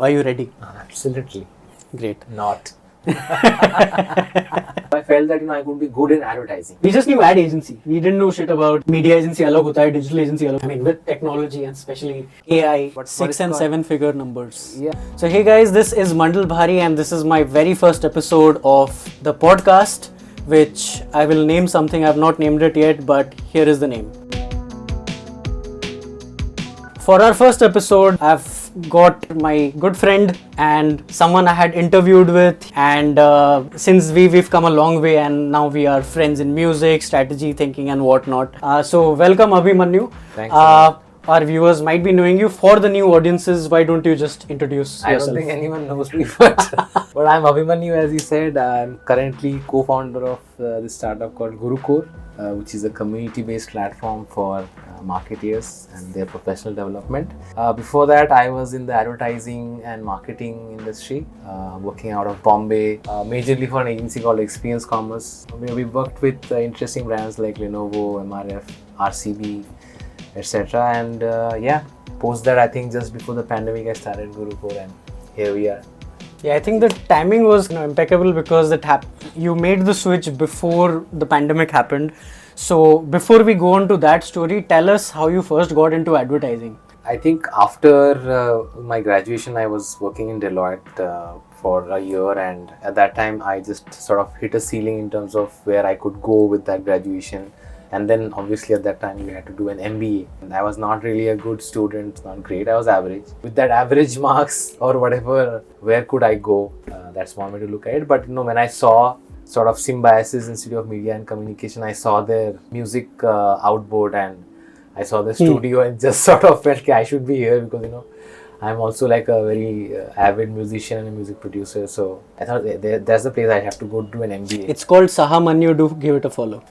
Are you ready? Absolutely. Great. Not. I felt that I could be good in advertising. We just knew ad agency. We didn't know shit about media agency alag hota hai, digital agency alag. I mean, with technology and especially AI, But 6 and 7 figure numbers. Yeah. So hey guys, this is Mandal Bhari and this is my very first episode of the podcast, which I will name something. I've not named it yet, but here is the name. For our first episode, I've got my good friend and someone I had interviewed with, and since we've come a long way and now we are friends in music, strategy, thinking and whatnot. So welcome Abhimanyu. Thanks. Our viewers might be knowing you. For the new audiences, why don't you just introduce yourself? I don't think anyone knows me, but I'm Abhimanyu, as you said. I'm currently co-founder of this startup called Guruqore, which is a community-based platform for marketeers and their professional development. Before that, I was in the advertising and marketing industry, working out of Bombay, majorly for an agency called Experience Commerce. We worked with interesting brands like Lenovo, MRF, RCB, etc. And post that, I think just before the pandemic, I started Guruqore, and here we are. Yeah, I think the timing was impeccable because you made the switch before the pandemic happened. So before we go on to that story, tell us how you first got into advertising. I think after my graduation, I was working in Deloitte for a year, and at that time I just sort of hit a ceiling in terms of where I could go with that graduation. And then obviously at that time we had to do an MBA. And I was not really a good student, not great, I was average. With that average marks or whatever, where could I go? That's one way to look at it. But when I saw sort of Symbiosis Institute of Media and Communication, I saw their music outboard and I saw the studio and just sort of felt I should be here because I'm also like a very avid musician and a music producer. So I thought that's the place I have to go do an MBA. It's called Saha Manyu. Do give it a follow.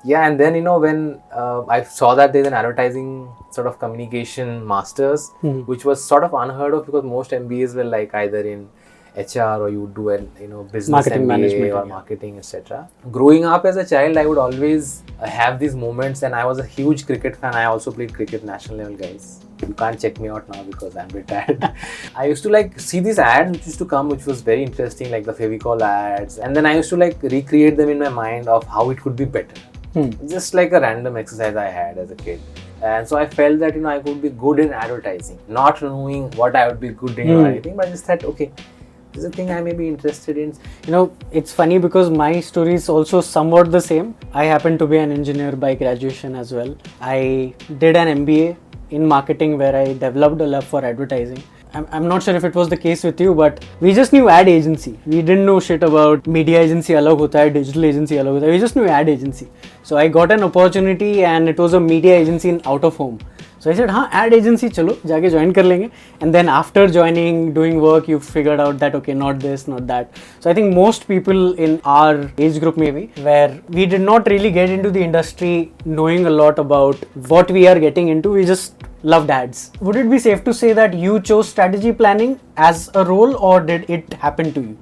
Yeah, and then when I saw that there's an advertising sort of communication masters, which was sort of unheard of because most MBAs were like either in HR or you would do a business marketing MBA management or marketing, etc. Growing up as a child, I would always have these moments, and I was a huge cricket fan. I also played cricket national level, guys. You can't check me out now because I'm retired. I used to see these ads which used to come, which was very interesting, like the Fevicol ads, and then I used to recreate them in my mind of how it could be better. Just like a random exercise I had as a kid. And so I felt that I could be good in advertising, not knowing what I would be good in or anything, but I just thought, okay, this is a thing I may be interested in. It's funny because my story is also somewhat the same. I happen to be an engineer by graduation as well. I did an MBA in marketing where I developed a love for advertising. I'm not sure if it was the case with you, but we just knew ad agency. We didn't know shit about media agency alag hota hai, digital agency alag hota hai. We just knew ad agency. So I got an opportunity and it was a media agency in out of home. So I said, ad agency chalo, jaake join kar lenge. And then after joining, doing work, you figured out that, okay, not this, not that. So I think most people in our age group maybe, where we did not really get into the industry knowing a lot about what we are getting into, we just loved ads. Would it be safe to say that you chose strategy planning as a role, or did it happen to you?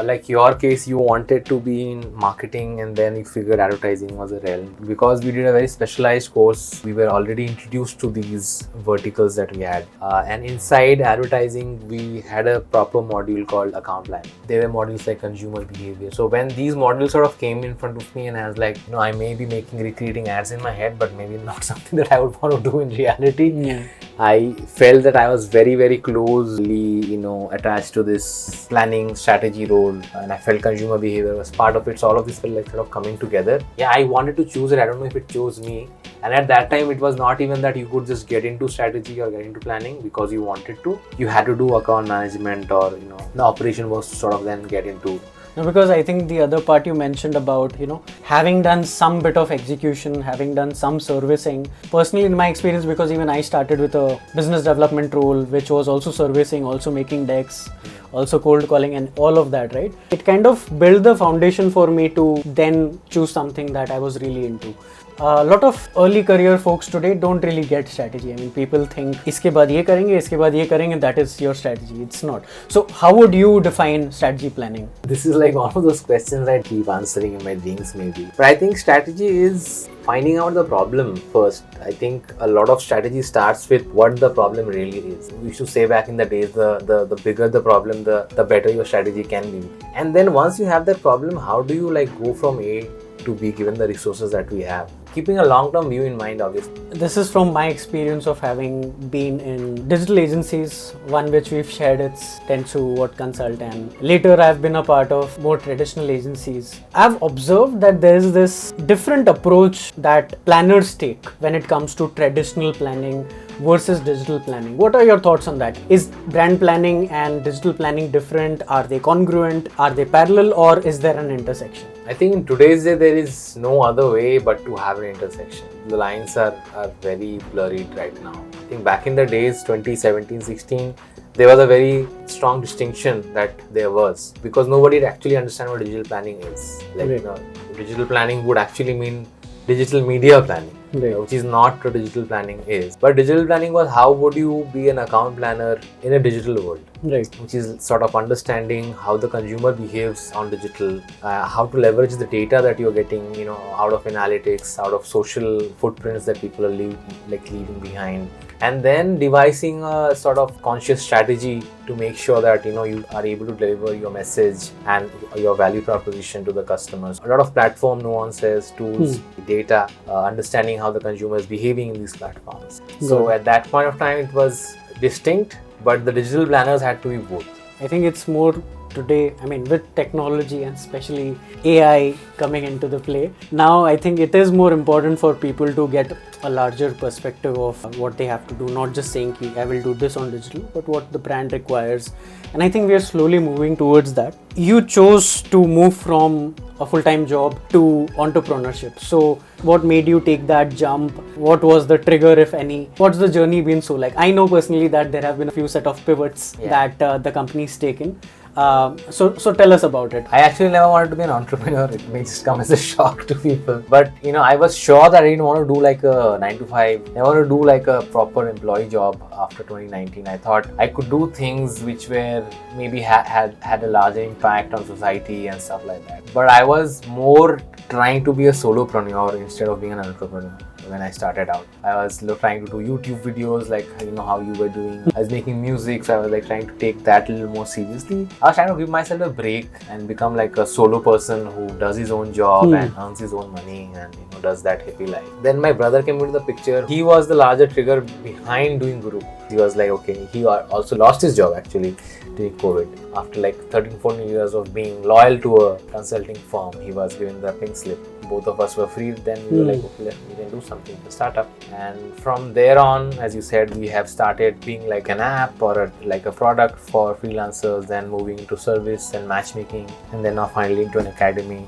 Like your case, you wanted to be in marketing and then you figured advertising was a realm. Because we did a very specialized course, we were already introduced to these verticals that we had. And inside advertising, we had a proper module called account planning. There were modules like consumer behavior. So when these modules sort of came in front of me and I was like, I may be recreating ads in my head, but maybe not something that I would want to do in reality. Yeah. I felt that I was very, very closely, attached to this planning strategy role, and I felt consumer behavior was part of it. So all of this felt like sort of coming together. Yeah, I wanted to choose it. I don't know if it chose me. And at that time, it was not even that you could just get into strategy or get into planning because you wanted to. You had to do account management or, the operation was to sort of then get into. No, because I think the other part you mentioned about, having done some bit of execution, having done some servicing. Personally, in my experience, because even I started with a business development role, which was also servicing, also making decks, also cold calling and all of that, right? It kind of built the foundation for me to then choose something that I was really into. A lot of early career folks today don't really get strategy. I mean, people think इसके बाद ये करेंगे, इसके बाद ये करेंगे, that is your strategy. It's not. So how would you define strategy planning? This is like one of those questions I keep answering in my dreams maybe. But I think strategy is finding out the problem first. I think a lot of strategy starts with what the problem really is. We used to say back in the days, the bigger the problem, the better your strategy can be. And then once you have that problem, how do you like go from A to be given the resources that we have, keeping a long-term view in mind, obviously. This is from my experience of having been in digital agencies, one which we've shared, it's Dentsu, WATConsult, and later I've been a part of more traditional agencies. I've observed that there is this different approach that planners take when it comes to traditional planning versus digital planning. What are your thoughts on that? Is brand planning and digital planning different? Are they congruent? Are they parallel, or is there an intersection? I think in today's day there is no other way but to have an intersection. The lines are very blurred right now. I think back in the days 2017-16 there was a very strong distinction that there was, because nobody actually understand what digital planning is. Like, Right. Digital planning would actually mean digital media planning. Right. Which is not what digital planning is. But digital planning was how would you be an account planner in a digital world, Right. which is sort of understanding how the consumer behaves on digital, how to leverage the data that you're getting, out of analytics, out of social footprints that people are leaving behind, and then devising a sort of conscious strategy to make sure that you are able to deliver your message and your value proposition to the customers. A lot of platform nuances, tools, data, understanding how the consumer is behaving in these platforms. So at that point of time it was distinct, but the digital planners had to be both. I think it's more today, with technology and especially AI coming into the play, now I think it is more important for people to get a larger perspective of what they have to do, not just saying I will do this on digital, but what the brand requires. And I think we are slowly moving towards that. You chose to move from a full-time job to entrepreneurship. So what made you take that jump? What was the trigger, if any? What's the journey been so like? I know personally that there have been a few set of pivots that the company's taken. So tell us about it. I actually never wanted to be an entrepreneur. It may just come as a shock to people. But I was sure that I didn't want to do like a 9 to 5. I wanted to do like a proper employee job after 2019. I thought I could do things which were maybe had a larger impact on society and stuff like that. But I was more trying to be a solopreneur instead of being an entrepreneur. When I started out, I was trying to do YouTube videos like how you were doing. I was making music, so I was like trying to take that a little more seriously. I was trying to give myself a break and become like a solo person who does his own job and earns his own money and does that hippie life. Then my brother came into the picture. He was the larger trigger behind doing Guruqore. He was like, okay, he also lost his job actually during COVID. After like 13-14 years of being loyal to a consulting firm, he was given the pink slip. Both of us were free. Then we were like, okay, we can do something to start up. And from there on, as you said, we have started being like an app or like a product for freelancers, then moving into service and matchmaking, and then now finally into an academy,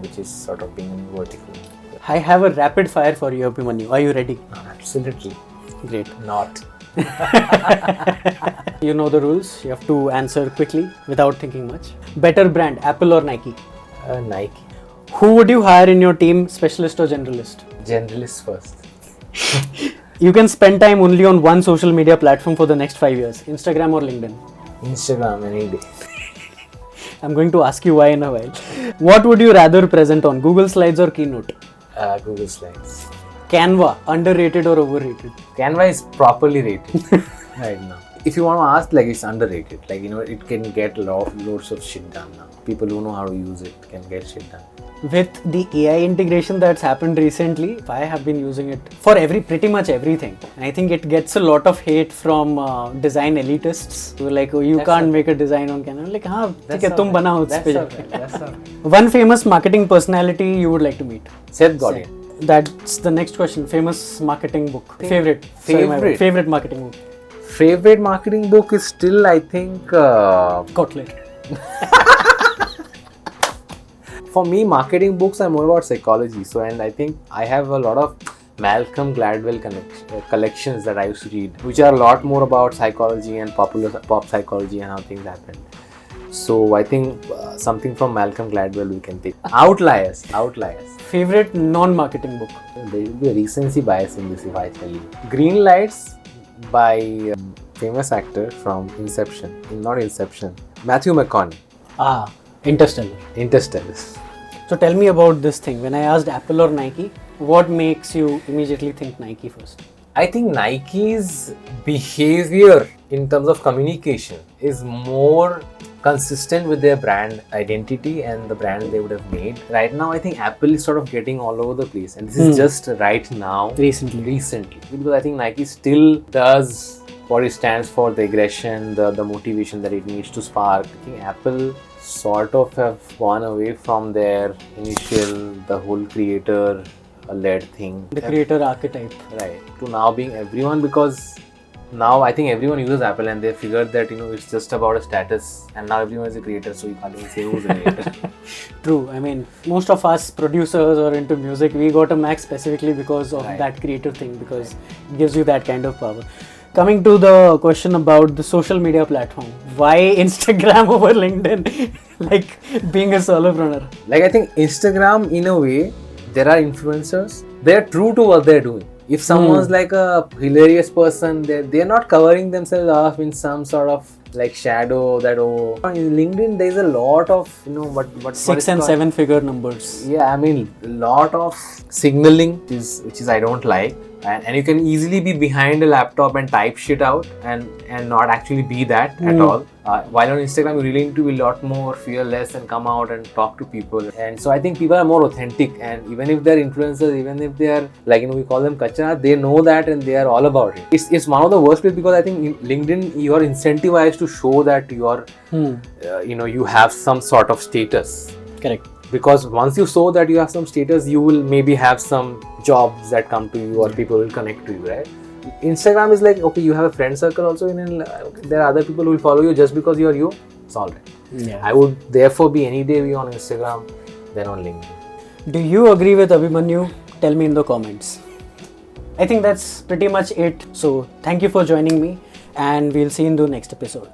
which is sort of being vertical. I have a rapid fire for you, Abhimanyu. Are you ready? Absolutely. Great. Not. You know the rules. You have to answer quickly without thinking much. Better brand, Apple or Nike? Nike. Who would you hire in your team, specialist or generalist? Generalist first. You can spend time only on one social media platform for the next 5 years, Instagram or LinkedIn? Instagram any day. I'm going to ask you why in a while. What would you rather present on, Google Slides or Keynote? Google Slides. Canva, underrated or overrated? Canva is properly rated right now. If you want to ask, like, it's underrated. Like, it can get loads of shit done now. People who know how to use it can get shit done. With the AI integration that's happened recently, I have been using it for pretty much everything. And I think it gets a lot of hate from design elitists who are like, oh, you can't make a design on Canva. I'm like, हाँ, ठीक है, तुम बनाओ उस पे. That's all right. One famous marketing personality you would like to meet? Seth Godin. That's the next question. Famous marketing book. Favorite marketing book. Favorite marketing book is still, I think, Kotler. For me, marketing books are more about psychology. And I think I have a lot of Malcolm Gladwell collections that I used to read, which are a lot more about psychology and pop psychology and how things happen. So I think something from Malcolm Gladwell we can take. Outliers. Favorite non-marketing book? There will be a recency bias in this if I tell you. Green Lights by famous actor from Matthew McConaughey. Interstellar. So tell me about this thing. When I asked Apple or Nike, what makes you immediately think Nike first? I think Nike's behavior in terms of communication is more consistent with their brand identity and the brand they would have made. Right now, I think Apple is sort of getting all over the place, and this is just right now. Recently. Because I think Nike still does what it stands for, the aggression, the motivation that it needs to spark. I think Apple sort of have gone away from their initial, the whole creator-led thing. The creator archetype. Right. To now being everyone, because now I think everyone uses Apple and they figured that it's just about a status, and now everyone is a creator, so you can't even say who's a creator. True. I mean, most of us producers or into music, we got a Mac specifically because of that creator thing, because it gives you that kind of power. Coming to the question about the social media platform, why Instagram over LinkedIn? Like being a solopreneur. Like I think Instagram, in a way, there are influencers. They are true to what they're doing. If someone's like a hilarious person, they're not covering themselves up in some sort of like shadow that in LinkedIn there's a lot of what 6 and 7 figure numbers. Yeah, I mean a lot of signaling which is I don't like. And you can easily be behind a laptop and type shit out and not actually be that at all. While on Instagram, you really need to be a lot more fearless and come out and talk to people. And so I think people are more authentic. And even if they're influencers, even if they are we call them kachra, they know that and they are all about it. It's one of the worst places because I think in LinkedIn you are incentivized to show that you are, you have some sort of status. Correct. Because once you show that you have some status, you will maybe have some jobs that come to you or people will connect to you, right? Instagram is like, okay, you have a friend circle also, and there are other people who will follow you just because you are you. It's all right. Yeah. I would therefore be any day be on Instagram than on LinkedIn. Do you agree with Abhimanyu? Tell me in the comments. I think that's pretty much it. So thank you for joining me, and we'll see you in the next episode.